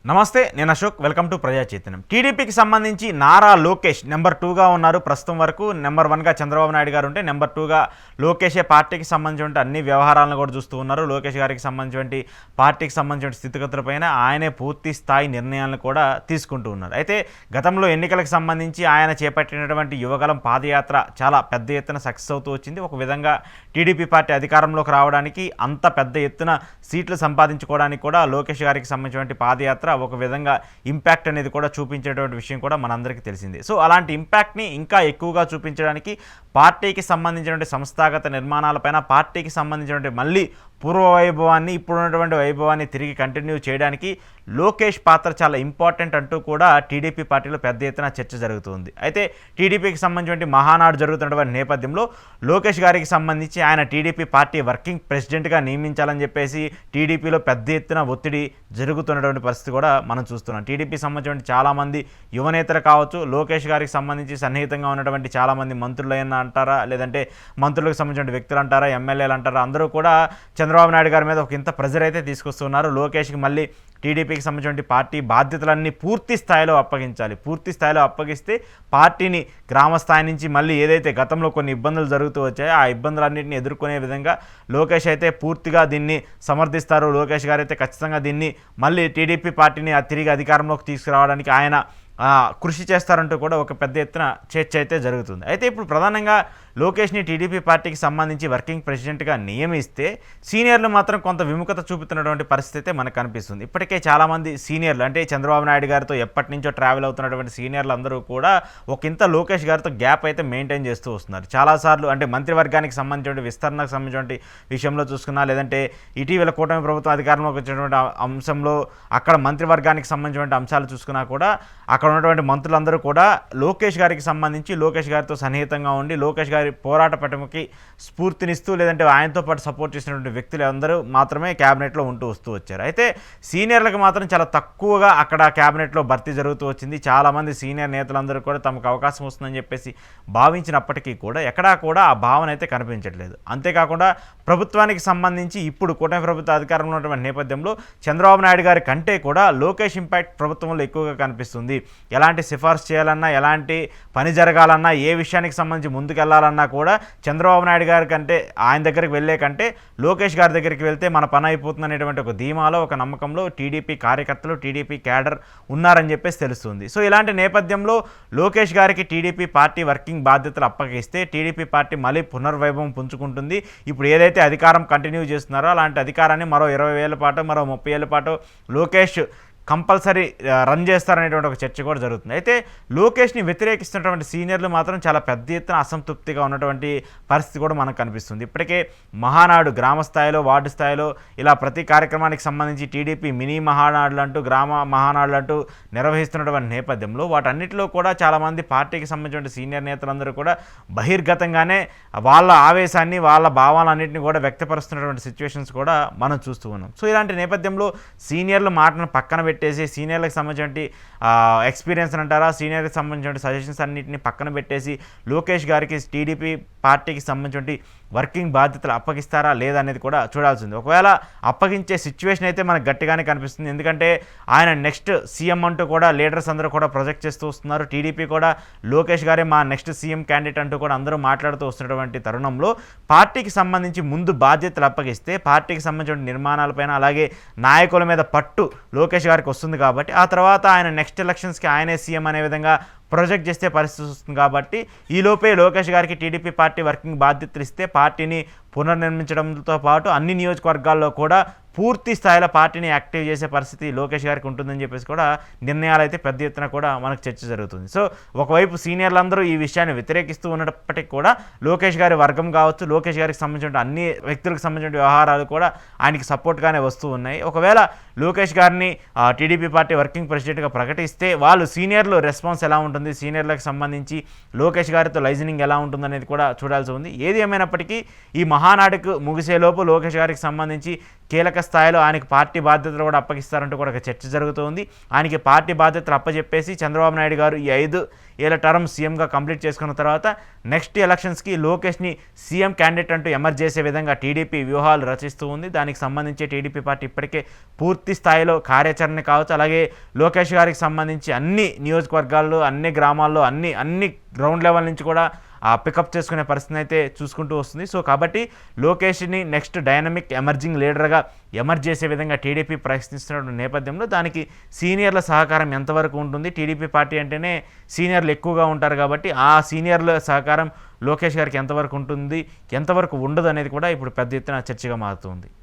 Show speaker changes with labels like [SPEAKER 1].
[SPEAKER 1] నమస్తే, నేను Ashok. Welcome to ప్రజా చైతన్యం. టీడీపీకి సంబంధించి నారా లోకేష్ నెంబర్ 2గా ఉన్నారు. ప్రస్తుతం వరకు నెంబర్ 1గా చంద్రబాబు నాయుడు గారు ఉంటే నెంబర్ 2గా లోకేషే పార్టీకి సంబంధించిన అన్ని వ్యవహారాలను కూడా చూస్తూ ఉన్నారు. లోకేష్ గారికి సంబంధించిన పార్టీకి సంబంధించిన స్థితిగతులపైన ఆయనే పూర్తి స్థాయి నిర్ణయాలను కూడా తీసుకుంటూ ఉన్నారు. అయితే గతంలో ఎన్నికలకు సంబంధించి ఆయన చేపట్టినటువంటి యువగలం పాదయాత్ర చాలా పెద్ద ఎత్తున సక్సెస్ అవుతూ వచ్చింది. ఒక విధంగా టీడీపీ పార్టీ అధికారంలోకి రావడానికి, అంత పెద్ద ఎత్తున సీట్లు సంపాదించుకోవడానికి కూడా లోకేష్ గారికి సంబంధించిన పాదయాత్ర ఒక విధంగా ఇంపాక్ట్ అనేది కూడా చూపించేటువంటి విషయం కూడా మనందరికీ తెలిసిందే. సో అలాంటి ఇంపాక్ట్ని ఇంకా ఎక్కువగా చూపించడానికి పార్టీకి సంబంధించినటువంటి సంస్థాగత నిర్మాణాలపైన, పార్టీకి సంబంధించినటువంటి మళ్ళీ పూర్వ వైభవాన్ని, ఇప్పుడున్నటువంటి వైభవాన్ని తిరిగి కంటిన్యూ చేయడానికి లోకేష్ పాత్ర చాలా ఇంపార్టెంట్ అంటూ కూడా టీడీపీ పార్టీలో పెద్ద ఎత్తున చర్చ జరుగుతుంది. అయితే టీడీపీకి సంబంధించిన మహానాడు జరుగుతున్నటువంటి నేపథ్యంలో లోకేష్ గారికి సంబంధించి ఆయన టీడీపీ పార్టీ వర్కింగ్ ప్రెసిడెంట్గా నియమించాలని చెప్పేసి టీడీపీలో పెద్ద ఎత్తున ఒత్తిడి జరుగుతున్నటువంటి పరిస్థితి కూడా మనం చూస్తున్నాం. టీడీపీ సంబంధించిన చాలామంది యువనేతలు కావచ్చు, లోకేష్ గారికి సంబంధించి సన్నిహితంగా ఉన్నటువంటి చాలామంది మంత్రులైనా అంటారా, లేదంటే మంత్రులకు సంబంధించిన వ్యక్తులు అంటారా, ఎమ్మెల్యేలు అంటారా, అందరూ కూడా చంద్రబాబు నాయుడు గారి మీద ఒక ఇంత ప్రెజర్ అయితే తీసుకొస్తున్నారు. లోకేష్కి మళ్ళీ టీడీపీకి సంబంధించిన పార్టీ బాధ్యతలన్నీ పూర్తి స్థాయిలో అప్పగించాలి. పూర్తి స్థాయిలో అప్పగిస్తే పార్టీని గ్రామ స్థాయి నుంచి మళ్ళీ ఏదైతే గతంలో కొన్ని ఇబ్బందులు జరుగుతూ వచ్చాయో ఆ ఇబ్బందులన్నింటినీ ఎదుర్కొనే విధంగా లోకేష్ అయితే పూర్తిగా దీన్ని సమర్థిస్తారు. లోకేష్ గారు అయితే ఖచ్చితంగా దీన్ని మళ్ళీ టీడీపీ పార్టీని తిరిగి అధికారంలోకి తీసుకురావడానికి ఆయన కృషి చేస్తారంటూ కూడా ఒక పెద్ద ఎత్తున చర్చ అయితే జరుగుతుంది. అయితే ఇప్పుడు ప్రధానంగా లోకేష్ని టీడీపీ పార్టీకి సంబంధించి వర్కింగ్ ప్రెసిడెంట్గా నియమిస్తే సీనియర్లు మాత్రం కొంత విముఖత చూపుతున్నటువంటి పరిస్థితి అయితే మనకు కనిపిస్తుంది. ఇప్పటికే చాలామంది సీనియర్లు, అంటే చంద్రబాబు నాయుడు గారితో ఎప్పటి నుంచో ట్రావెల్ అవుతున్నటువంటి సీనియర్లు అందరూ కూడా ఒకంత లోకేష్ గారితో గ్యాప్ అయితే మెయింటైన్ చేస్తూ వస్తున్నారు. చాలాసార్లు అంటే మంత్రివర్గానికి సంబంధించిన విస్తరణకు సంబంధించిన విషయంలో చూసుకున్నా, లేదంటే ఇటీవల కూటమి ప్రభుత్వం అధికారంలోకి వచ్చినటువంటి అంశంలో అక్కడ మంత్రివర్గానికి సంబంధించిన అంశాలు చూసుకున్నా కూడా అక్కడ ఉన్నటువంటి మంత్రులందరూ కూడా లోకేష్ గారికి సంబంధించి లోకేష్ గారితో సన్నిహితంగా ఉండి లోకేష్ గారి పోరాట పటిమకి స్ఫూర్తినిస్తూ, లేదంటే ఆయనతో పాటు సపోర్ట్ చేసినటువంటి వ్యక్తులు అందరూ మాత్రమే క్యాబినెట్లో ఉంటూ వస్తూ వచ్చారు. అయితే సీనియర్లకు మాత్రం చాలా తక్కువగా అక్కడ క్యాబినెట్లో భర్తీ జరుగుతూ వచ్చింది. చాలామంది సీనియర్ నేతలందరూ కూడా తమకు అవకాశం వస్తుందని చెప్పేసి భావించినప్పటికీ కూడా ఎక్కడా కూడా ఆ భావన అయితే కనిపించట్లేదు. అంతేకాకుండా ప్రభుత్వానికి సంబంధించి ఇప్పుడు కూటమి ప్రభుత్వ అధికారంలో ఉన్నటువంటి నేపథ్యంలో చంద్రబాబు నాయుడు గారి కంటే కూడా లోకేష్ ఇంపాక్ట్ ప్రభుత్వంలో ఎక్కువగా కనిపిస్తుంది. ఎలాంటి సిఫార్సు చేయాలన్నా, ఎలాంటి పని జరగాలన్నా, ఏ విషయానికి సంబంధించి ముందుకెళ్లాలన్నా కూడా చంద్రబాబు నాయుడు గారి కంటే, ఆయన దగ్గరికి వెళ్ళే కంటే లోకేష్ గారి దగ్గరికి వెళ్తే మన పని అయిపోతుంది అనేటువంటి ఒక ధీమాలో, ఒక నమ్మకంలో టీడీపీ కార్యకర్తలు, టీడీపీ క్యాడర్ ఉన్నారని చెప్పేసి తెలుస్తుంది. సో ఇలాంటి నేపథ్యంలో లోకేష్ గారికి టీడీపీ పార్టీ వర్కింగ్ బాధ్యతలు అప్పగిస్తే టీడీపీ పార్టీ మళ్ళీ పునర్వైభవం పుంజుకుంటుంది. ఇప్పుడు ఏదైతే అధికారం కంటిన్యూ చేస్తున్నారో అలాంటి అధికారాన్ని మరో 20 ఏళ్ల పాటు, మరో 30 ఏళ్ల పాటు లోకేష్ కంపల్సరీ రన్ చేస్తారనేటువంటి ఒక చర్చ కూడా జరుగుతుంది. అయితే లోకేష్ని వ్యతిరేకిస్తున్నటువంటి సీనియర్లు మాత్రం చాలా పెద్ద ఎత్తున అసంతృప్తిగా ఉన్నటువంటి పరిస్థితి కూడా మనకు కనిపిస్తుంది. ఇప్పటికే మహానాడు గ్రామ స్థాయిలో, వార్డు స్థాయిలో ఇలా ప్రతి కార్యక్రమానికి సంబంధించి టీడీపీ మినీ మహానాడులు అంటూ, గ్రామ మహానాడులు అంటూ నిర్వహిస్తున్నటువంటి నేపథ్యంలో వాటన్నిటిలో కూడా చాలామంది పార్టీకి సంబంధించిన సీనియర్ నేతలందరూ కూడా బహిర్గతంగానే వాళ్ళ ఆవేశాన్ని, వాళ్ళ భావాలన్నింటినీ కూడా వ్యక్తపరుస్తున్నటువంటి సిచ్యువేషన్స్ కూడా మనం చూస్తూ ఉన్నాం. సో ఇలాంటి నేపథ్యంలో సీనియర్ల మాటను పక్కన పెట్టేసి సీనియర్లకు సంబంధించిన ఎక్స్పీరియన్స్ అంటారా, సీనియర్కి సంబంధించిన సజెషన్స్ అన్నింటినీ పక్కన పెట్టేసి లోకేష్ గారికి టీడీపీ పార్టీకి సంబంధించిన వర్కింగ్ బాధ్యతలు అప్పగిస్తారా లేదా అనేది కూడా చూడాల్సింది. ఒకవేళ అప్పగించే సిచ్యువేషన్ అయితే మనకు గట్టిగానే కనిపిస్తుంది. ఎందుకంటే ఆయన నెక్స్ట్ సీఎం అంటూ కూడా లీడర్స్ అందరూ కూడా ప్రొజెక్ట్ చేస్తూ వస్తున్నారు. టీడీపీ కూడా లోకేష్ గారే మా నెక్స్ట్ సీఎం క్యాండిడేట్ అంటూ కూడా అందరూ మాట్లాడుతూ వస్తున్నటువంటి తరుణంలో పార్టీకి సంబంధించి ముందు బాధ్యతలు అప్పగిస్తే పార్టీకి సంబంధించిన నిర్మాణాలపైన, అలాగే నాయకుల మీద పట్టు లోకేష్ గారికి వస్తుంది కాబట్టి ఆ తర్వాత ఆయన నెక్స్ట్ ఎలక్షన్స్కి ఆయనే సీఎం అనే విధంగా ప్రొజెక్ట్ చేసే పరిస్థితి వస్తుంది. కాబట్టి ఈలోపే లోకేష్ గారికి టీడీపీ పార్టీ వర్కింగ్ బాధ్యతలు ఇస్తే పార్టీని పునర్నిర్మించడంతో పాటు అన్ని నియోజకవర్గాల్లో కూడా పూర్తి స్థాయిలో పార్టీని యాక్టివ్ చేసే పరిస్థితి లోకేష్ గారికి ఉంటుందని చెప్పేసి కూడా నిర్ణయాలు అయితే పెద్ద ఎత్తున కూడా మనకు చర్చ జరుగుతుంది. సో ఒకవైపు సీనియర్లందరూ ఈ విషయాన్ని వ్యతిరేకిస్తూ ఉన్నప్పటికీ కూడా లోకేష్ గారి వర్గం కావచ్చు, లోకేష్ గారికి సంబంధించిన అన్ని వ్యక్తులకు సంబంధించిన వ్యవహారాలు కూడా ఆయనకి సపోర్ట్గానే వస్తూ ఉన్నాయి. ఒకవేళ లోకేష్ గారిని టీడీపీ పార్టీ వర్కింగ్ ప్రెసిడెంట్గా ప్రకటిస్తే వాళ్ళు సీనియర్లు రెస్పాన్స్ ఎలా ఉంటుంది, సీనియర్లకు సంబంధించి లోకేష్ గారితో లైజనింగ్ ఎలా ఉంటుందనేది కూడా చూడాల్సి ఉంది. ఏది ఏమైనప్పటికీ ఈ మహానాడుకు ముగిసేలోపు లోకేష్ గారికి సంబంధించి కీలక స్థాయిలో ఆయనకి పార్టీ బాధ్యతలు కూడా అప్పగిస్తారంటూ కూడా ఒక చర్చ జరుగుతోంది. ఆయనకి పార్టీ బాధ్యతలు అప్పచెప్పేసి చంద్రబాబు నాయుడు గారు ఈ 5 ఏళ్ల టర్మ్ సీఎంగా కంప్లీట్ చేసుకున్న తర్వాత నెక్స్ట్ ఎలక్షన్స్కి లోకేష్ని సీఎం క్యాండిడేట్ అంటూ ఎమర్జ్ చేసే విధంగా టీడీపీ వ్యూహాలు రచిస్తూ ఉంది. దానికి సంబంధించి టీడీపీ పార్టీ ఇప్పటికే పూర్తి స్థాయిలో కార్యాచరణ కావచ్చు, అలాగే లోకేష్ గారికి సంబంధించి అన్ని నియోజకవర్గాల్లో, అన్ని గ్రామాల్లో, అన్ని గ్రౌండ్ లెవెల్ నుంచి కూడా పికప్ చేసుకునే పరిస్థితిని అయితే చూసుకుంటూ వస్తుంది. సో కాబట్టి లోకేష్ని నెక్స్ట్ డైనమిక్ ఎమర్జింగ్ లీడర్గా ఎమర్జ్ చేసే విధంగా టీడీపీ ప్రయత్నిస్తున్న నేపథ్యంలో దానికి సీనియర్ల సహకారం ఎంతవరకు ఉంటుంది? టీడీపీ పార్టీ అంటేనే సీనియర్లు ఎక్కువగా ఉంటారు కాబట్టి ఆ సీనియర్ల సహకారం లోకేష్ గారికి ఎంతవరకు ఉంటుంది, ఎంతవరకు ఉండదు అనేది కూడా ఇప్పుడు పెద్ద ఎత్తున చర్చగా మారుతుంది.